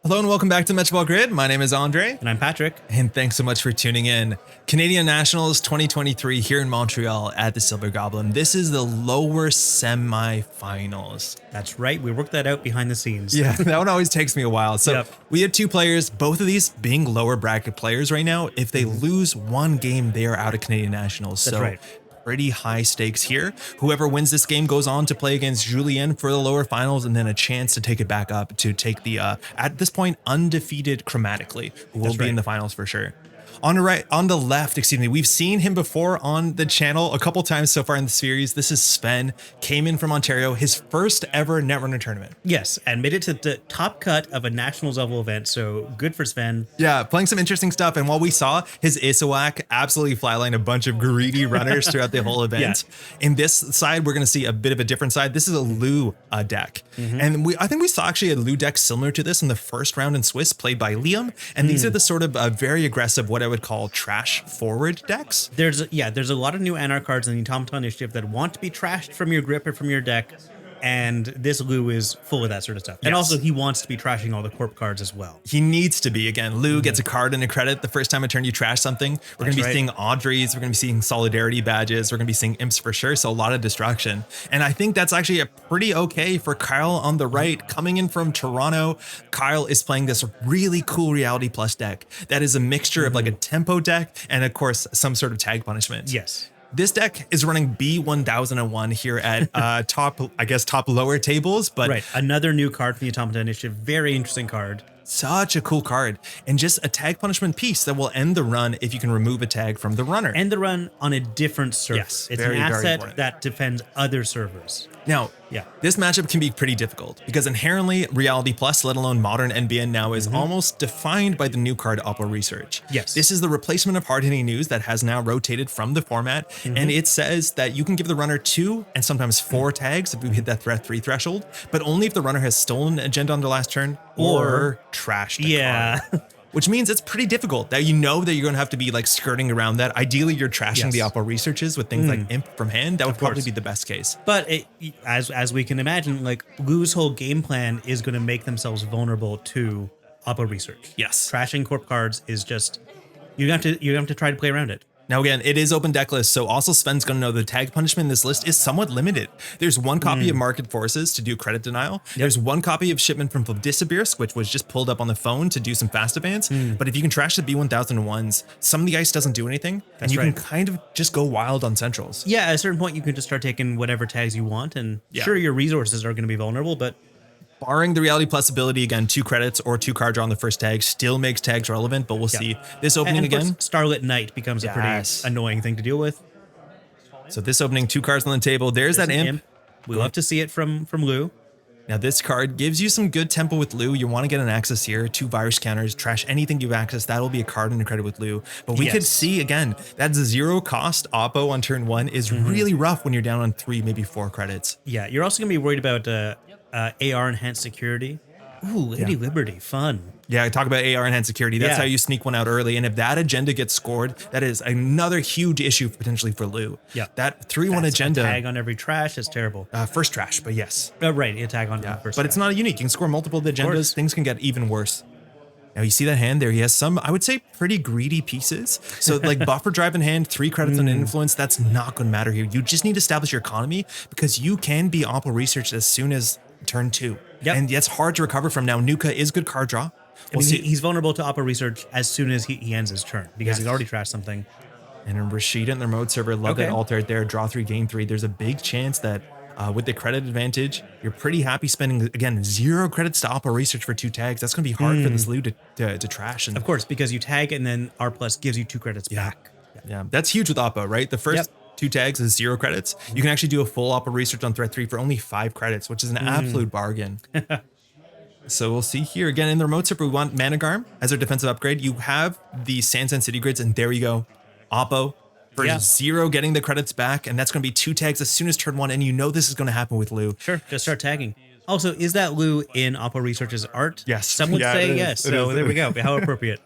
Hello and welcome back to Metropole Grid. My name is Andre. And I'm Patrick. And thanks so much for tuning in. Canadian Nationals 2023 here in Montreal at the Silver Goblin. This is the lower semifinals. That's right. We worked that out behind the scenes. Yeah, that one always takes me a while. So Yep. we have two players, both of these being lower bracket players right now. If they lose one game, they are out of Canadian Nationals. That's so right. pretty high stakes here. Whoever wins this game goes on to play against Julien for the lower finals and then a chance to take it back up to take the, at this point, undefeated Chromatically, who will be in the finals for sure. On the left, excuse me, we've seen him before on the channel a couple times so far in the series. This is Sven, came in from Ontario, his first ever Netrunner tournament. Yes, and made it to the top cut of a Nationals level event, so good for Sven. Yeah, playing some interesting stuff. And while we saw his Isawak absolutely flyline a bunch of greedy runners throughout the whole event, in this side, we're going to see a bit of a different side. This is a Loup deck. And I think we saw actually a Loup deck similar to this in the first round in Swiss played by Liam. And these are the sort of very aggressive, what I would call trash forward decks. There's a lot of new Anarch cards in the Automata Initiative that want to be trashed from your grip or from your deck, and this Loup is full of that sort of stuff. And also he wants to be trashing all the corp cards as well. He needs to be. Again, Loup gets a card and a credit the first time a turn you trash something. We're going to be seeing Audreys, we're going to be seeing Solidarity badges, we're going to be seeing Imps for sure, so a lot of destruction. And I think that's actually a pretty okay for Kyle on the right. Coming in from Toronto, Kyle is playing this really cool Reality Plus deck that is a mixture of like a tempo deck and of course some sort of tag punishment. Yes. This deck is running B1001 here at top lower tables, but Right, another new card from the Automata Initiative. Very interesting card. such a cool card. And just a tag punishment piece that will end the run if you can remove a tag from the runner. End the run on a different server. Yes, it's very, an very asset important. that defends other servers. Now, this matchup can be pretty difficult because inherently Reality Plus, let alone modern NBN now, is almost defined by the new card Oppo Research. Yes. This is the replacement of hard-hitting news that has now rotated from the format, and it says that you can give the runner 2 and sometimes 4 tags if you hit that threat 3 threshold, but only if the runner has stolen an agenda on their last turn or trashed a card. Which means it's pretty difficult that you know that you're going to have to be like skirting around that. Ideally, you're trashing the Oppo Researches with things like Imp from hand. That would probably be the best case. But as we can imagine, like Lou's whole game plan is going to make themselves vulnerable to Oppo Research. Yes. Trashing corp cards is just you have to try to play around it. Now, again, it is open deck list, so also Sven's going to know the tag punishment in this list is somewhat limited. There's one copy of Market Forces to do credit denial. There's one copy of Shipment from Vladisibirsk, which was just pulled up on the phone to do some fast advance. But if you can trash the B1001s, some of the ice doesn't do anything, and you can kind of just go wild on centrals. Yeah, at a certain point, you can just start taking whatever tags you want, and sure, your resources are going to be vulnerable, but barring the Reality Plus ability, again, 2 credits or 2 card draw on the first tag still makes tags relevant, but we'll see. This opening and again. Starlit Knight becomes a pretty annoying thing to deal with. So this opening, 2 cards on the table. There's that Imp. We love to see it from Loup. Now this card gives you some good tempo with Loup. You want to get an access here, 2 virus counters, trash anything you've accessed. That'll be a card and a credit with Loup. But we could see, again, that 0 cost Oppo on turn 1 is really rough when you're down on 3, maybe 4 credits. Yeah, you're also going to be worried about AR enhanced security. Ooh, Lady Liberty, fun. Yeah, talk about AR enhanced security. That's how you sneak one out early. And if that agenda gets scored, that is another huge issue potentially for Loup. Yeah. That 3-1 agenda. A tag on every trash is terrible. First trash, but yes. Right, a tag on first but it's not unique. You can score multiple of the agendas. Things can get even worse. Now you see that hand there. He has some, I would say, pretty greedy pieces. So like buffer drive in hand, 3 credits on influence. That's not going to matter here. You just need to establish your economy because you can be Oppo Research as soon as turn 2. And that's hard to recover from. Now Nuka is good card draw. He's vulnerable to Oppo Research as soon as he ends his turn because he's already trashed something. And Rashida in the remote server, love that alter right there. Draw 3, gain 3. There's a big chance that with the credit advantage, you're pretty happy spending, again, 0 credits to Oppo Research for 2 tags. That's going to be hard for this Loup to trash. And of course, because you tag and then R plus gives you 2 credits back. Yeah, that's huge with Oppo, right? The first 2 tags is 0 credits. You can actually do a full Oppo Research on threat 3 for only 5 credits, which is an absolute bargain. So we'll see here again in the remote server. We want Managarm as our defensive upgrade. You have the Sansan City Grids, and there you go. Oppo for 0 getting the credits back, and that's going to be 2 tags as soon as turn 1, and you know this is going to happen with Loup. Sure, just start tagging. Also, is that Loup in Oppo Research's art? Yes. Some would say yes. So there we go. How appropriate.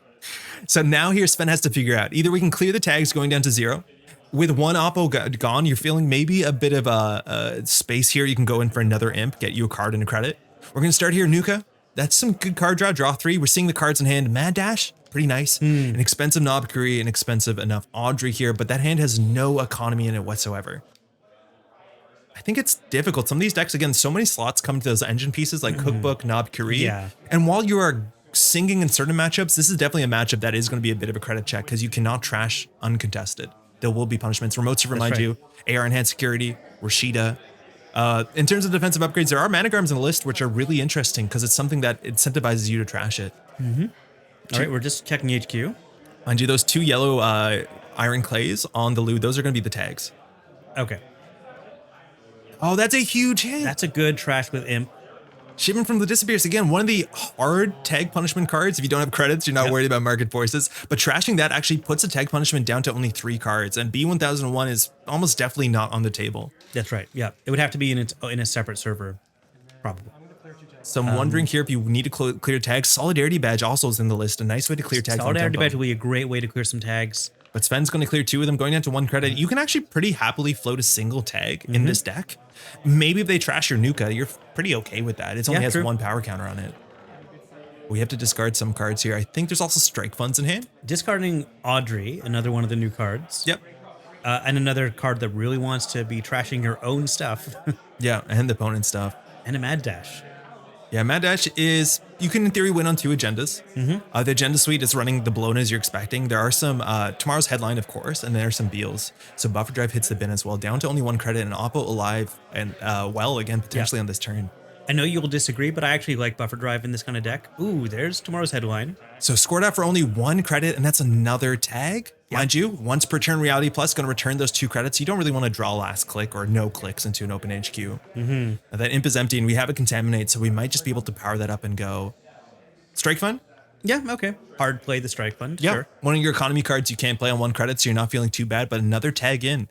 So now here Sven has to figure out, either we can clear the tags going down to 0. With one Oppo gone, you're feeling maybe a bit of a space here. You can go in for another Imp, get you a card and a credit. We're going to start here, Nuka. That's some good card draw. Draw 3. We're seeing the cards in hand. Mad Dash, pretty nice. An expensive Knob Curie, an expensive enough Audrey here, but that hand has no economy in it whatsoever. I think it's difficult. Some of these decks, again, so many slots come to those engine pieces like Cookbook, Knob Curie. Yeah. And while you are singing in certain matchups, this is definitely a matchup that is going to be a bit of a credit check because you cannot trash uncontested. There will be punishments. Remotes to remind you, AR Enhanced Security, Rashida. In terms of defensive upgrades, there are Manograms in the list, which are really interesting because it's something that incentivizes you to trash it. All right, we're just checking HQ. Mind you, those 2 yellow Iron Clays on the Loup, those are going to be the tags. Okay. Oh, that's a huge hit. That's a good trash with Imp. Shipment from the Disappears. Again, one of the hard tag punishment cards. If you don't have credits, you're not worried about market forces. But trashing that actually puts a tag punishment down to only 3 cards. And B1001 is almost definitely not on the table. That's right. Yeah. It would have to be in a separate server, probably. So I'm wondering here if you need to clear tags. Solidarity Badge also is in the list. A nice way to clear tags. Solidarity Badge will be a great way to clear some tags. But Sven's going to clear 2 of them, going down to 1 credit. You can actually pretty happily float a single tag in this deck. Maybe if they trash your Nuka, you're pretty okay with that. It only has 1 power counter on it. We have to discard some cards here. I think there's also Strike Funds in hand. Discarding Audrey, another one of the new cards. Yep. And another card that really wants to be trashing your own stuff. Yeah, and the opponent stuff. And a Mad Dash. Yeah, Mad Dash is, you can in theory win on 2 agendas. The agenda suite is running the Bolognas you're expecting. There are some, tomorrow's headline, of course, and there are some Beals. So Buffer Drive hits the bin as well, down to only 1 credit, and Oppo alive and well again, potentially on this turn. I know you'll disagree, but I actually like Buffer Drive in this kind of deck. Ooh, there's tomorrow's headline. So scored out for only 1 credit, and that's another tag. Mind you, once per turn Reality Plus, going to return those 2 credits. You don't really want to draw last click or no clicks into an open HQ. Now that Imp is empty, and we have a Contaminate, so we might just be able to power that up and go. Strike Fund? Yeah, okay. Hard play the Strike Fund, Yeah. sure. One of your economy cards you can't play on 1 credit, so you're not feeling too bad, but another tag in.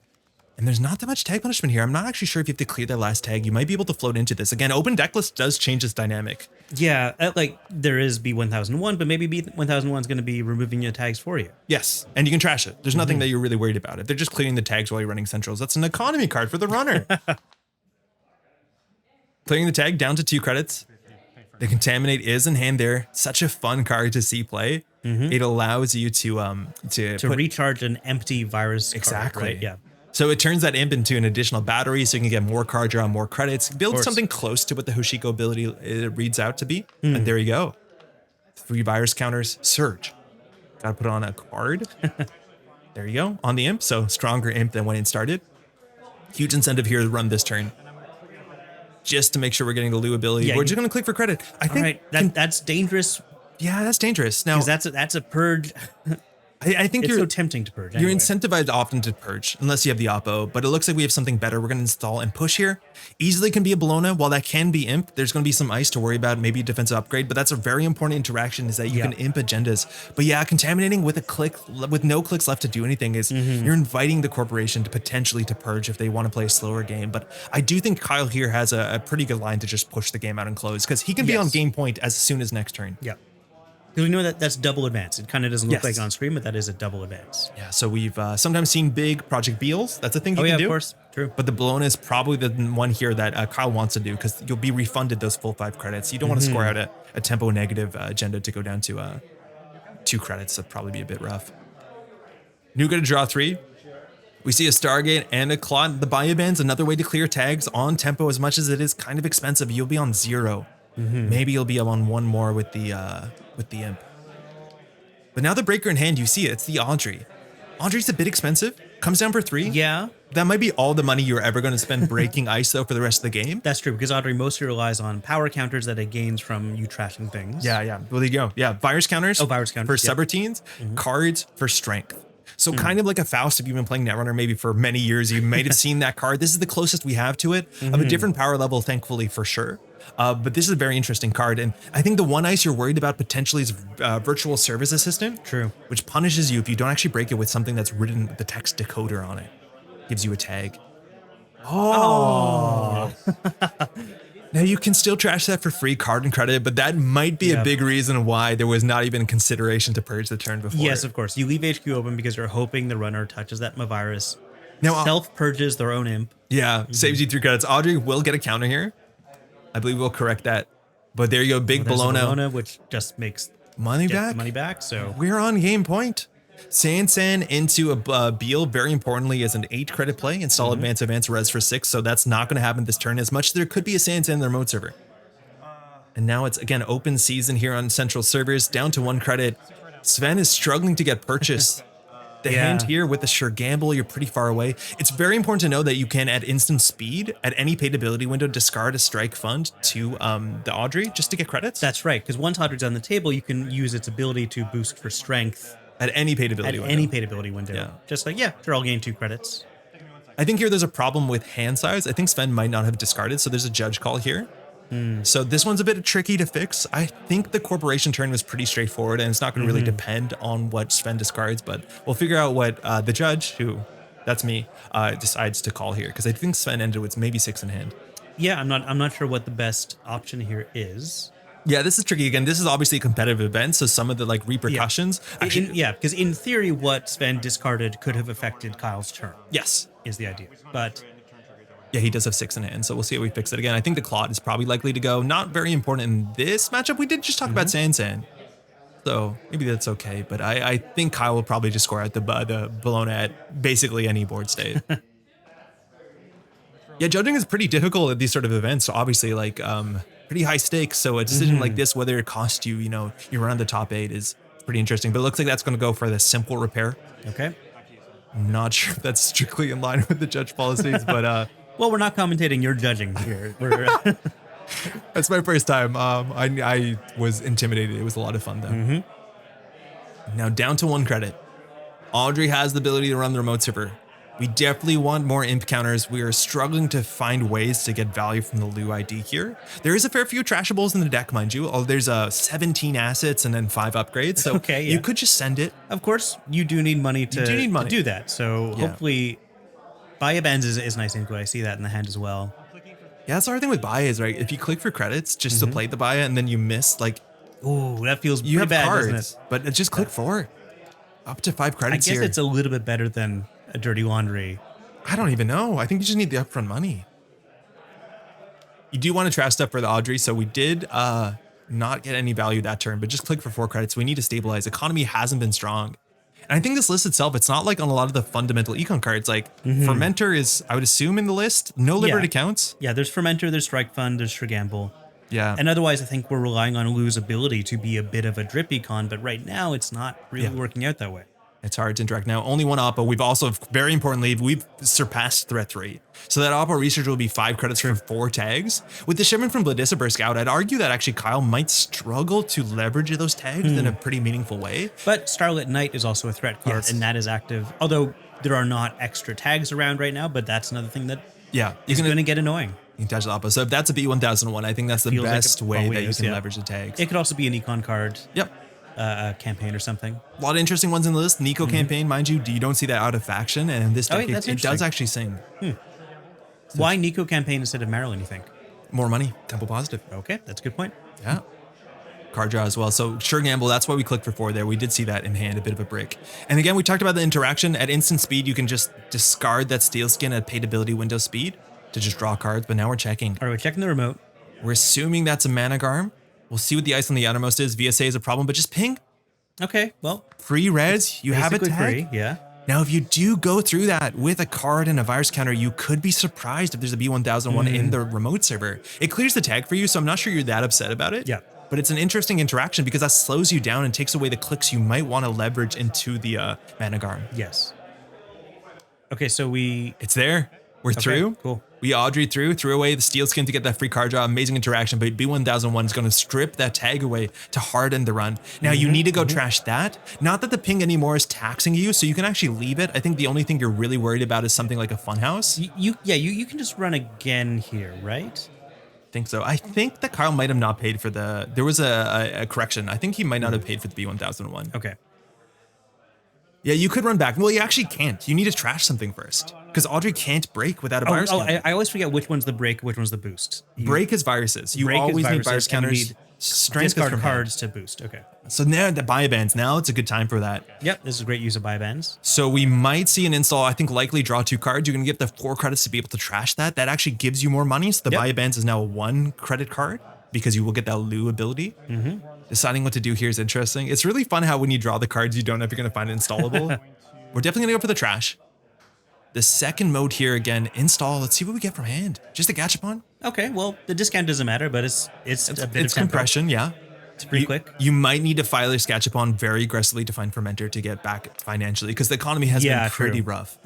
And there's not that much tag punishment here. I'm not actually sure if you have to clear that last tag. You might be able to float into this. Again, open deck list does change this dynamic. Yeah, like there is B1001, but maybe B1001 is going to be removing your tags for you. Yes, and you can trash it. There's nothing that you're really worried about. If they're just clearing the tags while you're running centrals, that's an economy card for the runner. Clearing the tag down to 2 credits. The Contaminate is in hand there. Such a fun card to see play. It allows you to recharge an empty virus exactly card, right? Yeah. So it turns that Imp into an additional battery, so you can get more card draw, more credits, build something close to what the Hoshiko ability reads out to be. And there you go. 3 virus counters, Surge. Got to put on a card. There you go, on the Imp. So stronger Imp than when it started. Huge incentive here to run this turn. Just to make sure we're getting the Loup ability. Yeah, We're just going to click for credit. I think that's dangerous. Yeah, that's dangerous. Now, Because that's a purge. I think It's you're so tempting to purge. You're anyway. incentivized often to purge, unless you have the Oppo, but it looks like we have something better we're going to install and push here. Easily can be a Bologna. While that can be Imp, there's going to be some ice to worry about, maybe a defensive upgrade, but that's a very important interaction is that you can Imp agendas. But yeah, contaminating with a click, with no clicks left to do anything is you're inviting the corporation to potentially to purge if they want to play a slower game. But I do think Kyle here has a pretty good line to just push the game out and close because he can be on game point as soon as next turn. Yeah. Because we know that that's double advance. It kind of doesn't look like on screen, but that is a double advance. Yeah, so we've sometimes seen big Project Beals. That's a thing you can do. Of course. True. But the Bologna is probably the one here that Kyle wants to do because you'll be refunded those full 5 credits. You don't want to score out a tempo negative agenda to go down to 2 credits. That'd probably be a bit rough. Nuga to draw 3. We see a Stargate and a Clot. The Bioband's another way to clear tags on tempo. As much as it is kind of expensive, you'll be on 0. Maybe you'll be on 1 more with the Imp. But now the breaker in hand, you see it. It's the Audrey. Audrey's a bit expensive. Comes down for 3. Yeah. That might be all the money you're ever going to spend breaking ice, though, for the rest of the game. That's true, because Audrey mostly relies on power counters that it gains from you trashing things. Yeah. Well, there you go. Yeah, virus counters. Virus counters for subroutines, cards for strength. So kind of like a Faust, if you've been playing Netrunner maybe for many years, you might have seen that card. This is the closest we have to it, of a different power level, thankfully, for sure. But this is a very interesting card. And I think the one ice you're worried about potentially is Virtual Service Assistant. True. Which punishes you if you don't actually break it with something that's written with the text decoder on it. Gives you a tag. Oh. Now you can still trash that for free card and credit, but that might be a big reason why there was not even consideration to purge the turn before. Yes, of course. You leave HQ open because you're hoping the runner touches that virus. Now, self-purges their own Imp. Yeah, saves you 3 credits. Audrey will get a counter here. I believe we'll correct that But there you go, big There's the Bologna. which just makes Money gets back? the money back. So We're on game point. Sansan into a Beal, very importantly, is an 8 credit play. Install advance res for 6, so that's not going to happen this turn as much. There could be a Sansan in the remote server. And now it's, again, open season here on central servers, down to 1 credit. Sven is struggling to get purchased. The hand here with the sure gamble, you're pretty far away. It's very important to know that you can, at instant speed, at any paid ability window, discard a strike fund to the Audrey just to get credits. that's right, because once Audrey's on the table, you can use its ability to boost for strength At any paid ability window. window. Yeah. Just like, they're all gain 2 credits. I think here there's a problem with hand size. I think Sven might not have discarded, so there's a judge call here. So this one's a bit tricky to fix. I think the corporation turn was pretty straightforward, and it's not going to really depend on what Sven discards, but we'll figure out what the judge, who, that's me, decides to call here, because I think Sven ended with maybe 6 in hand. Yeah, I'm not sure what the best option here is. Yeah, this is tricky. Again, this is obviously a competitive event, so some of the like repercussions. Because in theory, what Sven discarded could have affected Kyle's turn. Yes. Is the idea. But yeah, he does have 6 in hand, so we'll see how we fix it. Again, I think the Claude is probably likely to go. Not very important in this matchup. We did just talk about Sansan, so maybe that's okay. But I think Kyle will probably just score out the Bologna at basically any board state. Yeah, judging is pretty difficult at these sort of events. So obviously, like pretty high stakes. So a decision like this, whether it costs you, you run on the top 8, is pretty interesting. But it looks like that's going to go for the simple repair. okay. I'm not sure if that's strictly in line with the judge policies, but Well, we're not commentating, you're judging here. that's my first time. I was intimidated. It was a lot of fun though. Now down to 1 credit. Audrey has the ability to run the remote server. We definitely want more imp counters. We are struggling to find ways to get value from the Loup ID here. There is a fair few trashables in the deck, mind you. There's 17 assets and then 5 upgrades. So you could just send it. Of course, you do need money to do that. So hopefully, Buy Bands is nice and good. I see that in the hand as well. Yeah, that's the hard thing with Buy is, right? If you click for credits just to play the Buy and then you miss, like, ooh, that feels you pretty have bad, cards, doesn't it? but just click 4. Up to 5 I credits guess here. it's a little bit better than a Dirty Laundry. I don't even know. I think you just need the upfront money. You do want to trash stuff for the Audrey, so we did not get any value that turn, but just click for 4 credits. We need to stabilize. Economy hasn't been strong. And I think this list itself, it's not like on a lot of the fundamental econ cards. Like Fermenter is, I would assume, in the list. No Liberty counts. Yeah, there's Fermenter, there's Strike Fund, there's Gamble. Yeah. And otherwise, I think we're relying on Lou's ability to be a bit of a drip econ, but right now it's not really working out that way. It's hard to interact now. Only 1 Oppo. We've also, very importantly, we've surpassed threat rate. So that Oppo research will be 5 credits for 4 tags. With the shipment from Vladislavsk out, I'd argue that actually Kyle might struggle to leverage those tags in a pretty meaningful way. But Starlit Knight is also a threat card, and that is active. Although there are not extra tags around right now, but that's another thing that is going to get annoying. You can touch the Oppo. So if that's a B1001, I think that's the best way that you can leverage the tags. It could also be an econ card. Yep. Campaign or something. A lot of interesting ones in the list. Nico campaign, mind you, you don't see that out of faction, and in this deck, it does actually sing. Why Nico campaign instead of Marilyn, you think? More money, tempo positive. Okay, that's a good point. Yeah. Card draw as well. So sure gamble, that's why we clicked for 4 there. We did see that in hand, a bit of a break. And again, we talked about the interaction. At instant speed, you can just discard that steel skin at paid ability window speed to just draw cards, but now we're checking. All right, we're checking the remote. We're assuming that's a mana garm. We'll see what the ice on the outermost is. VSA is a problem, but just ping. Okay, well. Free res, you have a tag. Free, yeah. Now, if you do go through that with a card and a virus counter, you could be surprised if there's a B1001 in the remote server. It clears the tag for you, so I'm not sure you're that upset about it. Yeah. But it's an interesting interaction because that slows you down and takes away the clicks you might want to leverage into the mana garm. Yes. Okay, so It's there. We're through. Cool. We Audrey threw away the steel skin to get that free card draw. Amazing interaction, but B1001 is going to strip that tag away to harden the run. Now you need to go trash that. Not that the ping anymore is taxing you, so you can actually leave it. I think the only thing you're really worried about is something like a funhouse. You can just run again here, right? I think so. I think that Kyle might have not paid for there was a correction. I think he might not have paid for the B1001. Okay. Yeah, you could run back. Well, you actually can't. You need to trash something first. Because Audrey can't break without a virus counter. I always forget which one's the break, which one's the boost. Break is viruses. You always need virus counters. Strength discard cards to boost. Okay. So now the buy bands. Now it's a good time for that. Yep, this is a great use of buy bands. So we might see an install. I think likely draw 2 cards. You're going to get the 4 credits to be able to trash that. That actually gives you more money. So the buy bands is now a 1 credit card. because you will get that Loup ability. Deciding what to do here is interesting. It's really fun how when you draw the cards, you don't know if you're going to find it installable. We're definitely going to go for the trash. The second mode here, again, install. Let's see what we get from hand. Just a Gachapon. Okay, well, the discount doesn't matter, but it's a bit It's of tempo. compression, yeah. It's pretty quick. You might need to file your Gachapon very aggressively to find Fermenter to get back financially because the economy has been pretty rough.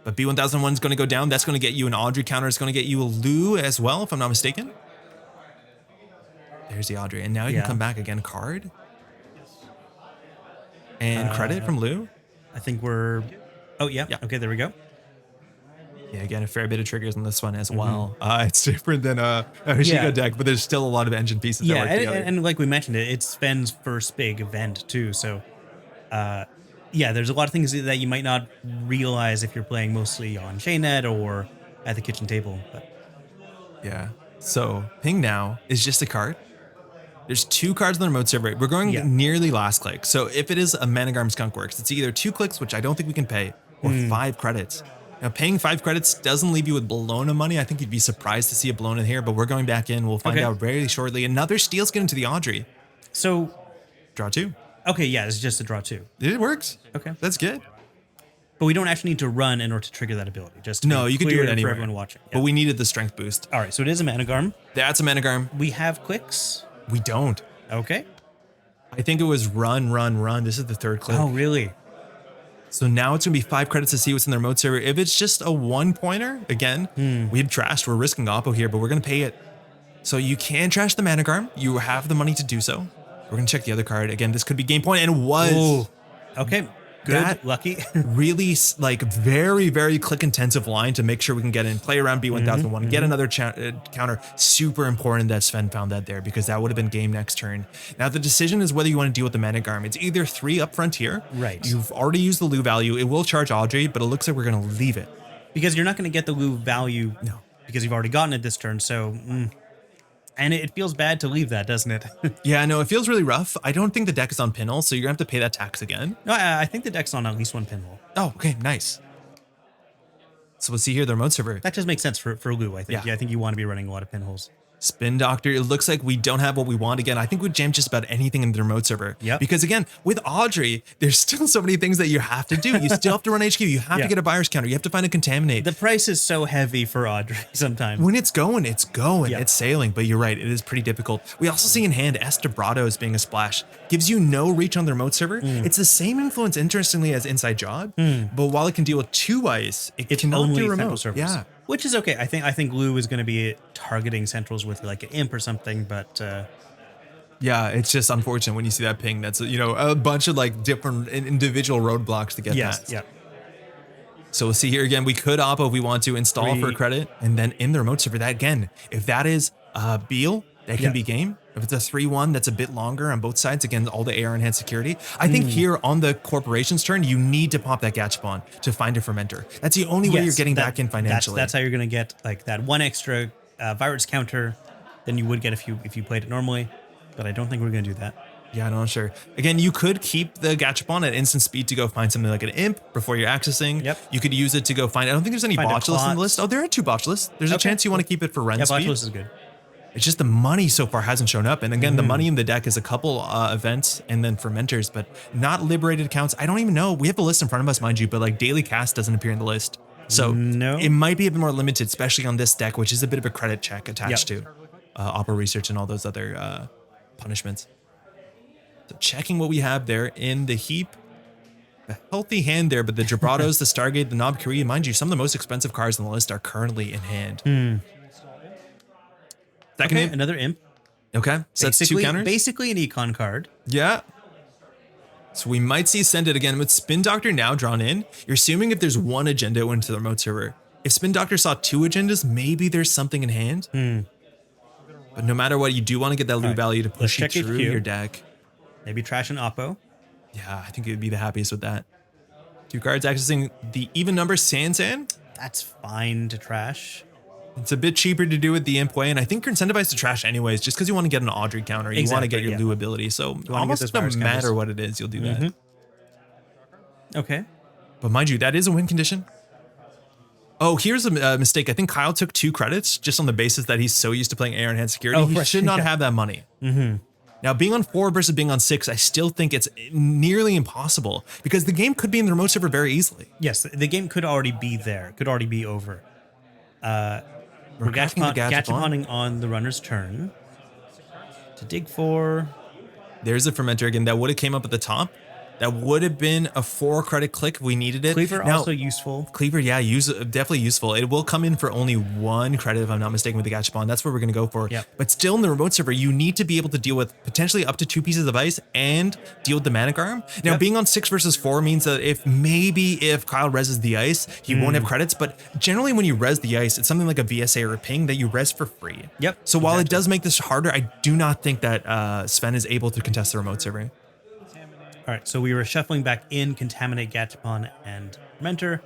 But B1001 is going to go down. That's going to get you an Audrey counter. It's going to get you a Loup as well, if I'm not mistaken. There's the Audrey. And now you can come back again. Card. And credit from Loup. I think we're... Oh, yeah. Okay, there we go. Yeah, again, a fair bit of triggers on this one as well. It's different than a Hashiko deck, but there's still a lot of engine pieces that work together. And like we mentioned, it's Sven's first big event too. So, there's a lot of things that you might not realize if you're playing mostly on Chainnet or at the kitchen table. But yeah. So, Ping now is just a card. There's 2 cards on the remote server. We're going nearly last click. So, if it is a Managarm Skunkworks, it's either 2 clicks, which I don't think we can pay, or 5 credits. Now, paying 5 credits doesn't leave you with Bologna money. I think you'd be surprised to see a Bologna here, but we're going back in. We'll find out very shortly. Another steal's getting to the Audrey. So, draw 2. Okay, yeah, it's just a draw 2. It works. Okay. That's good. But we don't actually need to run in order to trigger that ability. Just to no, you can do it anywhere. For everyone watching. But we needed the strength boost. All right, so it is a Managarm. That's a Managarm. We have clicks. We don't. Okay. I think it was run. This is the 3rd click. Oh, really? So now it's going to be 5 credits to see what's in the remote server. If it's just a 1-pointer, again, we've trashed. We're risking Oppo here, but we're going to pay it. So you can trash the Managarm. You have the money to do so. We're going to check the other card. Again, this could be game point, and it was. Ooh. Okay. Good. That lucky. Really, like, very, very click-intensive line to make sure we can get in, play around B1001, get another counter. Super important that Sven found that there because that would have been game next turn. Now, the decision is whether you want to deal with the Managarm. It's either 3 up front here. Right. You've already used the Loup value. It will charge Audrey, but it looks like we're going to leave it. Because you're not going to get the Loup value. No. Because you've already gotten it this turn, so... And it feels bad to leave that, doesn't it? Yeah, no, it feels really rough. I don't think the deck is on pinhole, so you're going to have to pay that tax again. No, I think the deck's on at least 1 pinhole. Oh, okay, nice. So we'll see here the remote server. That just makes sense for Loup, I think. Yeah, I think you want to be running a lot of pinholes. Spin Doctor, it looks like we don't have what we want again. I think we'd jam just about anything in the remote server. Yep. Because again, with Audrey, there's still so many things that you have to do. You still have to run HQ. You have to get a buyer's counter. You have to find a contaminate. The price is so heavy for Audrey sometimes. When it's going, it's going. Yep. It's sailing. But you're right, it is pretty difficult. We also see in hand Estebrado as being a splash. Gives you no reach on the remote server. It's the same influence, interestingly, as Inside Job. But while it can deal with 2 ice, it cannot only do central remote. servers. Yeah. Which is okay. I think Loup is going to be targeting centrals with like an imp or something, but yeah, it's just unfortunate when you see that ping. That's a bunch of like different individual roadblocks to get that. Yeah. So we'll see here again. We could Oppo if we want to install for credit, and then in the remote server that again, if that is Beal, that can be game. If it's a 3-1, that's a bit longer on both sides. Again, all the AR enhanced security. I think here on the corporation's turn, you need to pop that Gachapon to find a fermenter. That's the only way you're getting back in financially. That's how you're going to get like that 1 extra virus counter than you would get if you played it normally. But I don't think we're going to do that. Yeah, I'm not sure. Again, you could keep the Gachapon at instant speed to go find something like an imp before you're accessing. Yep. You could use it to go find. I don't think there's any botchless in the list. Oh, there are 2 botchless. There's a chance you want to keep it for run speed. Yeah, botchless is good. It's just the money so far hasn't shown up. And again, the money in the deck is a couple events and then fermenters, but not liberated accounts. I don't even know. We have the list in front of us, mind you, but like daily cast doesn't appear in the list. So it might be a bit more limited, especially on this deck, which is a bit of a credit check attached to Opera Research and all those other punishments. So checking what we have there in the heap. A healthy hand there, but the Gibrados, the Stargate, the Nob Korea, mind you, some of the most expensive cards on the list are currently in hand. Second imp. Another imp. Okay, so that's 2 counters. Basically an econ card. Yeah. So we might see Send It again with Spin Doctor now drawn in. You're assuming if there's 1 agenda into the remote server. If Spin Doctor saw 2 agendas, maybe there's something in hand. But no matter what, you do want to get that loot value to push you through your deck. Maybe trash an Oppo. Yeah, I think it would be the happiest with that. 2 cards accessing the even number Sansan. That's fine to trash. It's a bit cheaper to do it the imp way, and I think you're incentivized to trash anyways, just because you want to get an Audrey counter. You want to get your Lou ability, so almost no matter what it is, you'll do that. Okay. But mind you, that is a win condition. Oh, here's a mistake. I think Kyle took 2 credits just on the basis that he's so used to playing air and hand security. He right. should not have that money. Now, being on 4 versus being on 6, I still think it's nearly impossible because the game could be in the remote server very easily. Yes, the game could already be there. Could already be over. We're gachaponing on the runner's turn to dig for. There's a fermenter again that would have came up at the top. That would have been a 4 credit click if we needed it. Cleaver also useful. Cleaver, yeah, definitely useful. It will come in for only 1 credit if I'm not mistaken with the gachapon. That's what we're going to go for. Yep. But still in the remote server, you need to be able to deal with potentially up to 2 pieces of ice and deal with the Managarm. Now, being on 6 versus 4 means that if Kyle reses the ice, he won't have credits. But generally when you res the ice, it's something like a VSA or a ping that you res for free. Yep. So while it does make this harder, I do not think that Sven is able to contest the remote server. All right, so we were shuffling back in Contaminate, Gachapon, and Mentor.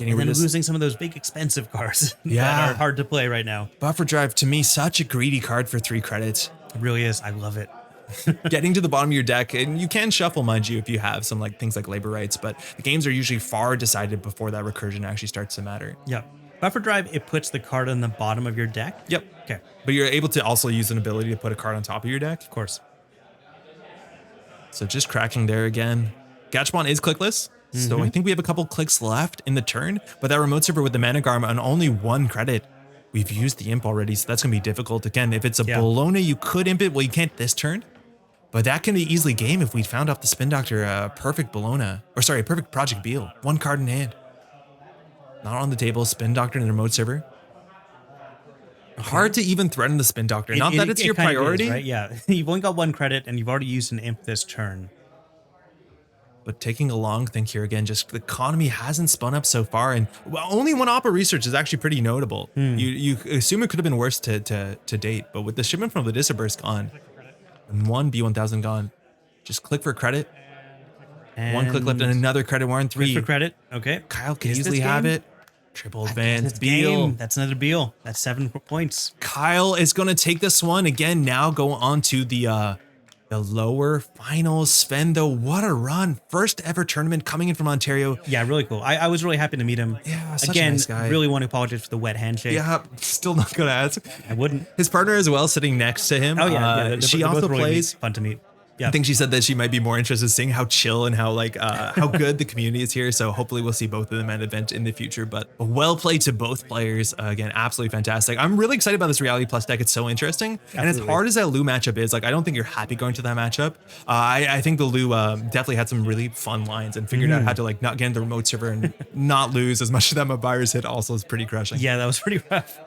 And then losing some of those big expensive cards that are hard to play right now. Buffer Drive, to me, such a greedy card for 3 credits. It really is. I love it. Getting to the bottom of your deck, and you can shuffle, mind you, if you have some things like labor rights, but the games are usually far decided before that recursion actually starts to matter. Yep. Buffer Drive, it puts the card on the bottom of your deck. Yep. Okay. But you're able to also use an ability to put a card on top of your deck. Of course. So just cracking there again. Gachapon is clickless, so I think we have a couple clicks left in the turn, but that remote server with the Managarm on only 1 credit, we've used the imp already, so that's going to be difficult. Again, if it's a Bologna, you could imp it. Well, you can't this turn, but that can be easily game if we found off the Spin Doctor perfect Bologna, or sorry, perfect Project Beal. 1 card in hand. Not on the table, Spin Doctor in the remote server. Hard to even threaten the Spin Doctor. Not that it's your priority. Is, right? Yeah. You've only got 1 credit and you've already used an imp this turn. But taking a long think here again, just the economy hasn't spun up so far. And only 1 Opera research is actually pretty notable. You assume it could have been worse to date. But with the shipment from the Disperse gone and 1 B1000 gone, just click for credit. And 1 click left and another credit. We're on 3. Click for credit. Okay. Kyle can easily have it. Triple advance Beal. That's another Beal. That's 7 points. Kyle is going to take this one again. Now go on to the lower finals. Sven, though, what a run. First ever tournament coming in from Ontario. Yeah, really cool. I was really happy to meet him. Yeah, such again, a nice guy. Really want to apologize for the wet handshake. Yeah, still not going to ask. I wouldn't. His partner as well, sitting next to him. Oh, yeah. She also plays. Fun to meet. Yeah. I think she said that she might be more interested in seeing how chill and how how good the community is here. So hopefully we'll see both of them at an event in the future. But well played to both players. Again, absolutely fantastic. I'm really excited about this Reality Plus deck. It's so interesting. Absolutely. And as hard as that Loup matchup is, I don't think you're happy going to that matchup. I think the Loup definitely had some really fun lines and figured out how to not get into the remote server and not lose as much as that virus hit also is pretty crushing. Yeah, that was pretty rough.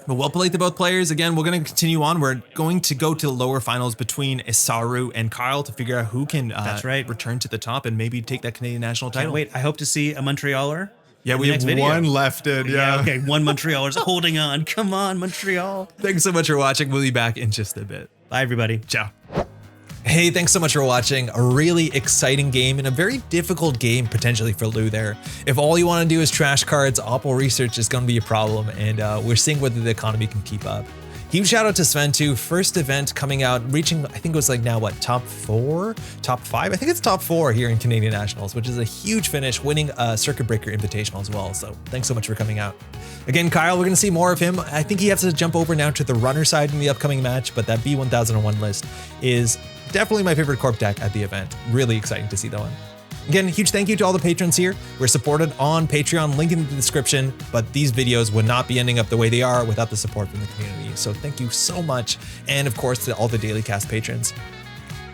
But well played to both players. Again, we're going to continue on. We're going to go to the lower finals between Isaru and Kyle to figure out who can return to the top and maybe take that Canadian national title. Wait, I hope to see a Montrealer. Yeah, we have 1 left in. Yeah. Okay, 1 Montrealer's holding on. Come on, Montreal. Thanks so much for watching. We'll be back in just a bit. Bye, everybody. Ciao. Hey, thanks so much for watching. A really exciting game and a very difficult game potentially for Loup there. If all you want to do is trash cards, Oppo research is going to be a problem, and we're seeing whether the economy can keep up. Huge shout out to Sven too. First event coming out, reaching, I think it was now what, top 4? Top 5? I think it's top 4 here in Canadian Nationals, which is a huge finish, winning a Circuit Breaker Invitational as well. So thanks so much for coming out. Again, Kyle, we're going to see more of him. I think he has to jump over now to the runner side in the upcoming match, but that B1001 list is definitely my favorite corp deck at the event. Really exciting to see that one. Again, huge thank you to all the patrons here. We're supported on Patreon, link in the description, but these videos would not be ending up the way they are without the support from the community. So thank you so much. And of course, to all the Daily Cast patrons.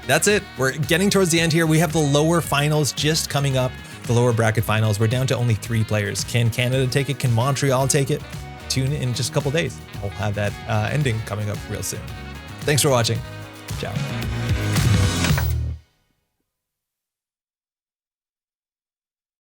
That's it. We're getting towards the end here. We have the lower finals just coming up, the lower bracket finals. We're down to only 3 players. Can Canada take it? Can Montreal take it? Tune in just a couple days. I'll have that ending coming up real soon. Thanks for watching. Ciao.